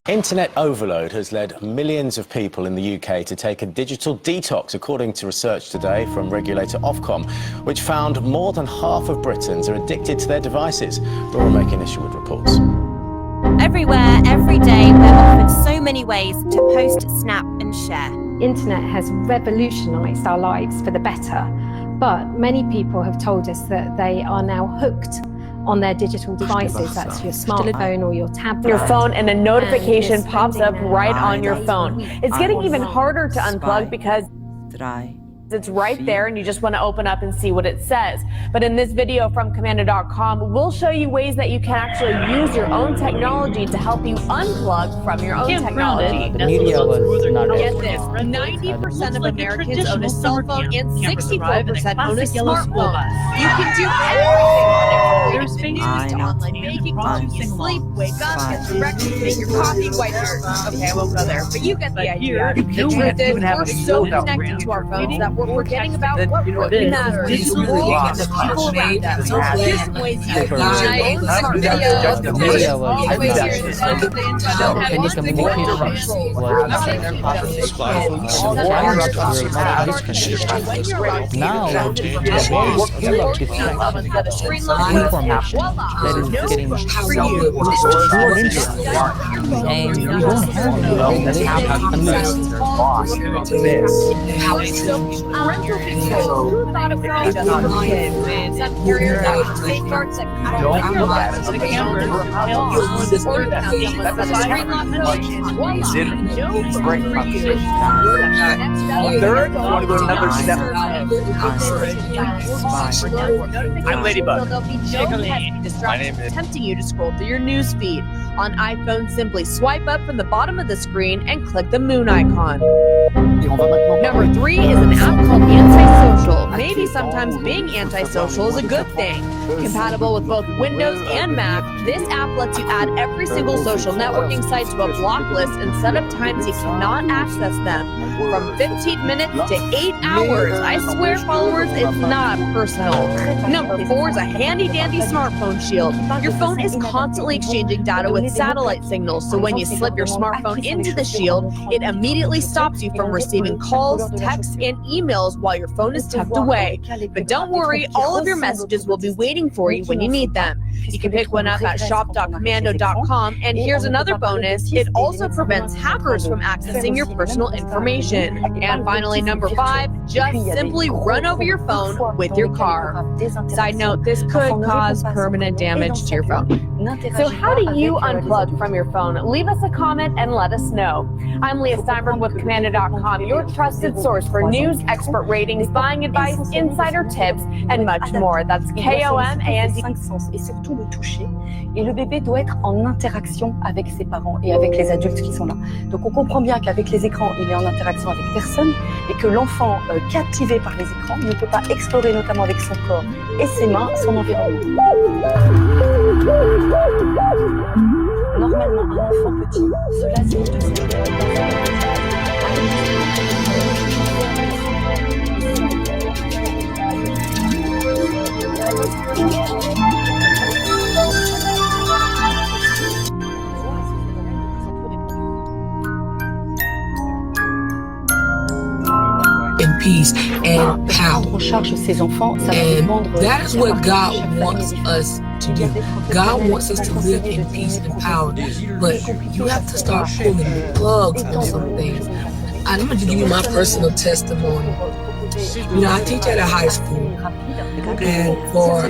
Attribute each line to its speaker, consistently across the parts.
Speaker 1: Internet overload has led millions of people in the UK to take a digital detox, according to research today from regulator Ofcom, which found more than half of Britons are addicted to their devices. Laura Makin Isherwood reports.
Speaker 2: Everywhere, every day, we're offered so many ways to post, snap and share.
Speaker 3: Internet has revolutionised our lives for the better, but many people have told us that they are now hooked on their digital devices. That's your smartphone or your tablet.
Speaker 4: Your phone and a notification pops up right on your phone. It's getting even harder to unplug because it's right there and you just want to open up and see what it says. But in this video from Commando.com, we'll show you ways that you can actually use your own technology to help you unplug from your own technology.
Speaker 5: The media was not
Speaker 4: Get this, 90% of Americans own a cell phone and 64% own a smartphone. You can do everything on it, from reading the news to online baking, while you sleep, wake up, get your breakfast, make your coffee, wipe your... Okay, I won't go there, but you get the idea. The truth is, we're so connected to our phones that we're forgetting about what really matters. The people around us. Here's some ways you can use your own smart video.
Speaker 5: Now, the very skill of distraction, information that is getting stored into us, and we don't have any regulation unless
Speaker 4: Parental control. Who thought of throwing just for kids? Some carriers have safeguards that control your life. The cameras help you order them. That's a screen lock code. No for you.
Speaker 6: Third, I want to go another step. I'm Ladybug.
Speaker 4: My name is tempting you to scroll through your news feed. On iPhone, simply swipe up from the bottom of the screen and click the moon icon. Number 3 is an app called Antisocial. Maybe sometimes being antisocial is a good thing. Compatible with both Windows and Mac, this app lets you add every single social networking site to a block list and set up times you cannot access them. From 15 minutes to 8 hours. I swear, followers, it's not personal. Number 4 is a handy-dandy smartphone shield. Your phone is constantly exchanging data with satellite signals, so when you slip your smartphone into the shield, it immediately stops you from receiving calls, texts, and emails while your phone is tucked away. But don't worry, all of your messages will be waiting for you when you need them. You can pick one up at shop.commando.com, and here's another bonus. It also prevents hackers from accessing your personal information. And finally, number 5, just simply run over your phone with your car. Side note, this could cause permanent damage to your phone. So how do you unplug from your phone? Leave us a comment and let us know. I'm Leah Steinberg with Commando.com, your trusted source for news, expert ratings, buying advice, insider tips, and much more. That's KOMAND.
Speaker 7: Le toucher, et le bébé doit être en interaction avec ses parents et avec les adultes qui sont là. Donc on comprend bien qu'avec les écrans, il est en interaction avec personne et que l'enfant captivé par les écrans ne peut pas explorer notamment avec son corps et ses mains son environnement. Normalement, un enfant petit, cela c'est de
Speaker 8: in peace and power.
Speaker 7: En charge ses enfants, ça va
Speaker 8: And
Speaker 7: dépendre.
Speaker 8: that is what God wants us to do. God wants us to live in peace and power, but you have to start pulling the plugs on some things. I'm going to give you my personal testimony. You know, I teach at a high school, and for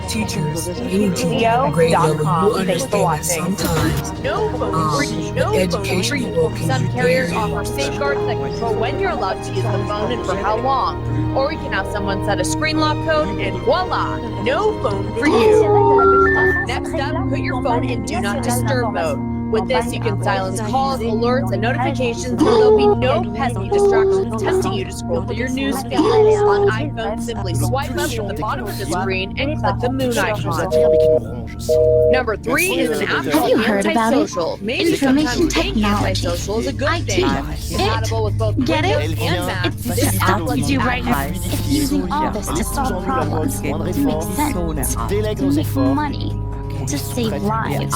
Speaker 8: teachers, any teacher at grade level, you understand that sometimes the educational world can
Speaker 4: Some
Speaker 8: be
Speaker 4: carriers
Speaker 8: very
Speaker 4: offer safeguards that control when you're allowed to use the phone and for how long. Or you can have someone set a screen lock code and voila, no phone for you. Next up, put your phone in Do Not Disturb mode. With this, you can silence calls, alerts, and notifications, so there'll be no pesky distractions tempting you to scroll through your news feed. On iPhone, simply swipe up from the bottom of the screen and click the moon icon. Number 3 is an app called Antisocial. Maybe sometimes being antisocial is a good thing. Compatible with both Windows and Mac, this app lets you
Speaker 9: right now. It's using all this to solve problems, to make sense, to make money, to save lives,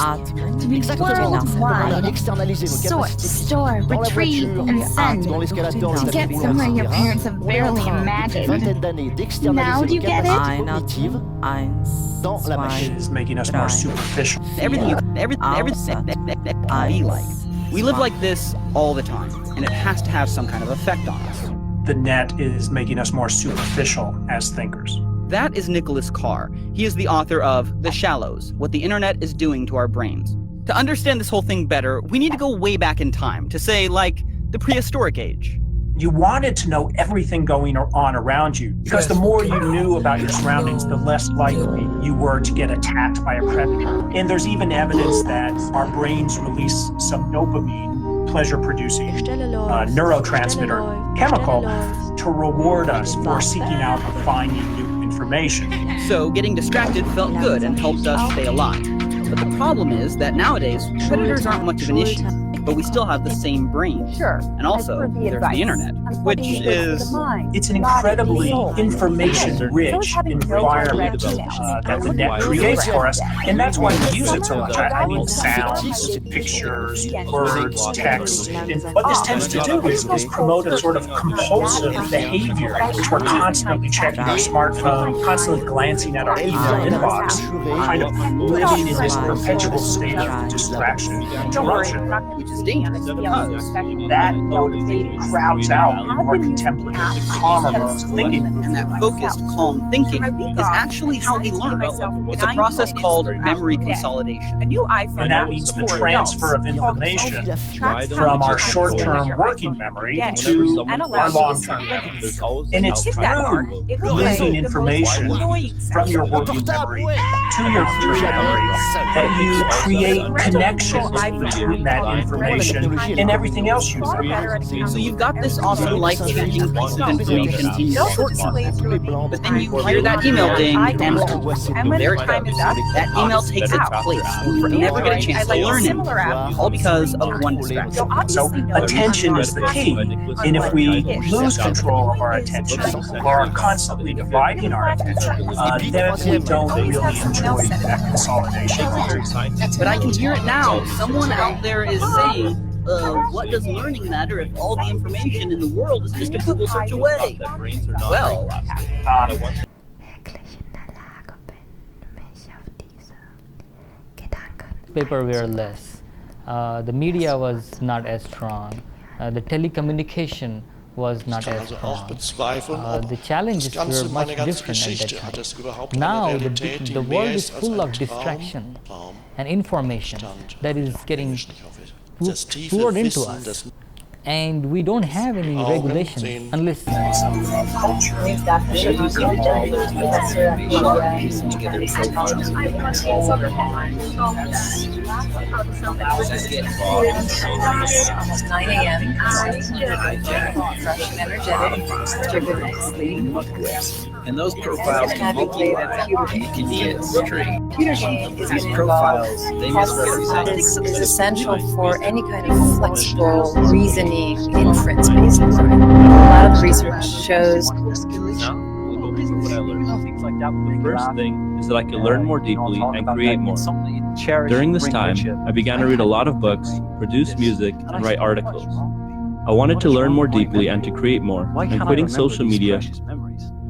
Speaker 9: to be
Speaker 5: Exactement.
Speaker 9: worldwide,
Speaker 5: Externaliser vos
Speaker 9: sort,
Speaker 5: capacités
Speaker 9: store,
Speaker 5: dans la
Speaker 9: retrieve,
Speaker 5: voiture,
Speaker 9: and send,
Speaker 5: dans l'escalator,
Speaker 9: to get somewhere your parents have barely imagined.
Speaker 5: vingtaine d'années d'externaliser
Speaker 9: Now
Speaker 5: vos
Speaker 9: you get it?
Speaker 5: capacités cognitives dans la machine.
Speaker 6: Is making us more superficial.
Speaker 10: Everything be like. We live like this all the time, and it has to have some kind of effect on us.
Speaker 6: The net is making us more superficial as thinkers.
Speaker 10: That is Nicholas Carr. He is the author of The Shallows, What the Internet is Doing to Our Brains. To understand this whole thing better, we need to go way back in time, to say, like, the prehistoric age.
Speaker 6: You wanted to know everything going on around you, because the more you knew about your surroundings, the less likely you were to get attacked by a predator. And there's even evidence that our brains release some dopamine, pleasure-producing neurotransmitter chemical to reward us for seeking out or finding new information.
Speaker 10: So getting distracted felt good and helped us stay alive. But the problem is that nowadays, predators aren't much of an issue, but we still have the same brain.
Speaker 7: Sure.
Speaker 10: And also, there's the internet, which is...
Speaker 6: It's an incredibly information-rich environment that the net creates for us, and that's why we use it so much. I mean, sounds, pictures, words, text. And what this tends to do is promote a sort of compulsive behavior, which we're constantly checking our smartphone, constantly glancing at our email inbox, kind of living in this perpetual state of distraction and interruption.
Speaker 10: Which is dangerous because
Speaker 6: that crowds out more contemplative, calmer modes of thinking.
Speaker 10: And that focused, calm thinking is actually how we learn. It's a process called memory consolidation.
Speaker 6: And that means the transfer of information from our short-term working memory to our long-term memory. And it's through moving information from your working memory to your future memory that you create connections between that information and everything else you do.
Speaker 10: So you've got this awesome life-changing piece of information in your short term, but then you hear that email ding, and there it goes. That email takes its place, and you never get a chance to learn it, all because of one distraction.
Speaker 6: So attention is the key, and if we lose control of our attention or are constantly dividing our attention, then we don't really enjoy that consolidation.
Speaker 10: But I can hear it now. Someone out there is saying, what does learning matter if all the information in the world is just a Google search away? Well,
Speaker 5: Paper were less. The media was not as strong. The telecommunication was not as strong. The challenges were much different at that time. Now the world is full of distraction and information that is getting poured into us. And we don't have any regulation unless
Speaker 7: Almost 9 a.m. Fresh and energetic.
Speaker 11: And those profiles can locate history. These profiles, they misrepresent.
Speaker 7: Is essential for any kind of flexible reasoning inference-based learning. A lot of the research shows.
Speaker 12: The first thing is that I could learn more deeply and create more. During this time, I began to read a lot of books, produce music, and write articles. I wanted to learn more deeply and to create more, and quitting social media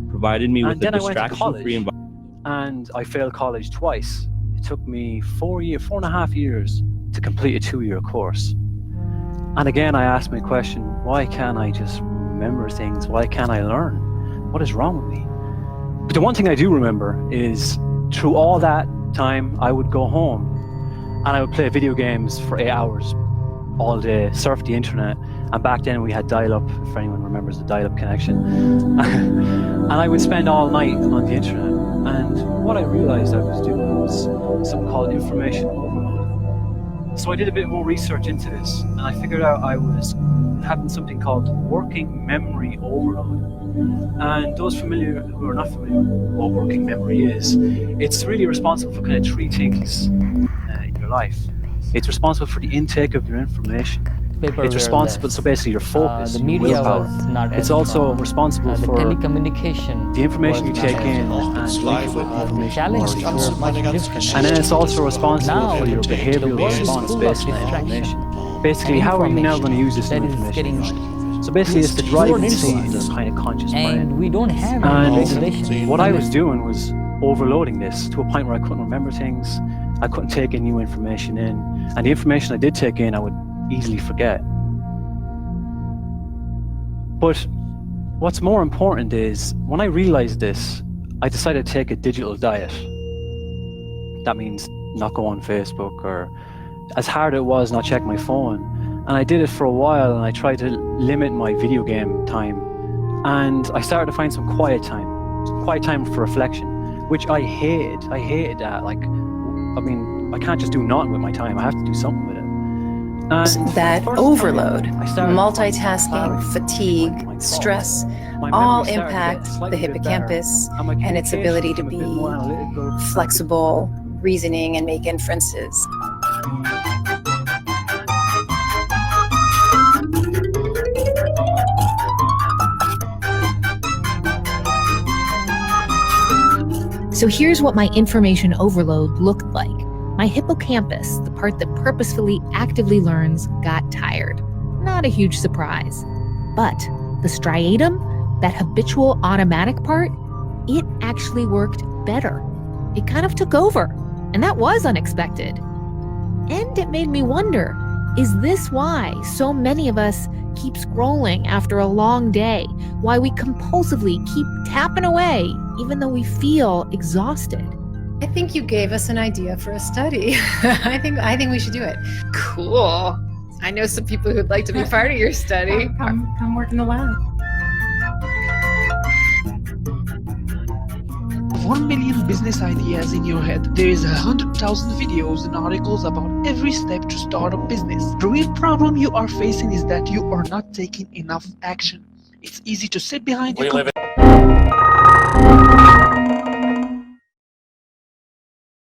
Speaker 12: provided me with a distraction-free environment.
Speaker 13: And I failed college twice. It took me 4.5 years to complete a 2-year course. And again, I asked my question, why can't I just remember things? Why can't I learn? What is wrong with me? But the one thing I do remember is through all that time, I would go home and I would play video games for 8 hours all day, surf the internet. And back then we had dial-up, if anyone remembers the dial-up connection. And I would spend all night on the internet. And what I realized I was doing was something called information overload. So I did a bit more research into this, and I figured out I was having something called working memory overload. And those who are not familiar with what working memory is, it's really responsible for kind of 3 things in your life. It's responsible for the intake of your information.
Speaker 5: Paper
Speaker 13: It's responsible, so basically your focus,
Speaker 5: the
Speaker 13: your
Speaker 5: media
Speaker 13: willpower.
Speaker 5: was not as
Speaker 13: It's also
Speaker 5: strong.
Speaker 13: responsible
Speaker 5: The
Speaker 13: for
Speaker 5: telecommunication
Speaker 13: the information you
Speaker 5: was
Speaker 13: take
Speaker 5: not
Speaker 13: in
Speaker 5: as
Speaker 13: and link it with the information
Speaker 5: challenges
Speaker 13: already
Speaker 5: were much
Speaker 13: known.
Speaker 5: different.
Speaker 13: And then it's also responsible
Speaker 5: Now,
Speaker 13: for your
Speaker 5: the
Speaker 13: behavioral
Speaker 5: world is
Speaker 13: response
Speaker 5: full
Speaker 13: based
Speaker 5: of
Speaker 13: on that
Speaker 5: distraction
Speaker 13: information. Basically,
Speaker 5: and
Speaker 13: how are you now going to use this
Speaker 5: that
Speaker 13: new
Speaker 5: is
Speaker 13: information?
Speaker 5: getting
Speaker 13: So basically, it's the drive
Speaker 5: poured
Speaker 13: into
Speaker 5: into us.
Speaker 13: the kind of conscious
Speaker 5: and
Speaker 13: brain.
Speaker 5: we don't have any regulation.
Speaker 13: And what I was doing was overloading this to a point where I couldn't remember things. I couldn't take in new information in. And the information I did take in, I would easily forget. But what's more important is, when I realized this, I decided to take a digital diet. That means not go on Facebook, or as hard it was, not check my phone. And I did it for a while, and I tried to limit my video game time. And I started to find some quiet time for reflection, which I hated. I hated that. Like, I mean, I can't just do nothing with my time. I have to do something with it. And
Speaker 14: that overload, multitasking, fatigue, stress, all impact the hippocampus and its ability to be flexible, reasoning, and make inferences.
Speaker 15: So here's what my information overload looked like. My hippocampus, the part that purposefully, actively learns, got tired. Not a huge surprise. But the striatum, that habitual automatic part, it actually worked better. It kind of took over, and that was unexpected. And it made me wonder, is this why so many of us keep scrolling after a long day? Why we compulsively keep tapping away even though we feel exhausted?
Speaker 3: I think you gave us an idea for a study. I think we should do it.
Speaker 4: Cool. I know some people who'd like to be part of your study.
Speaker 3: Come work in the lab.
Speaker 16: 1 million business ideas in your head. There is 100,000 videos and articles about every step to start a business. The real problem you are facing is that you are not taking enough action. It's easy to sit behind your computer.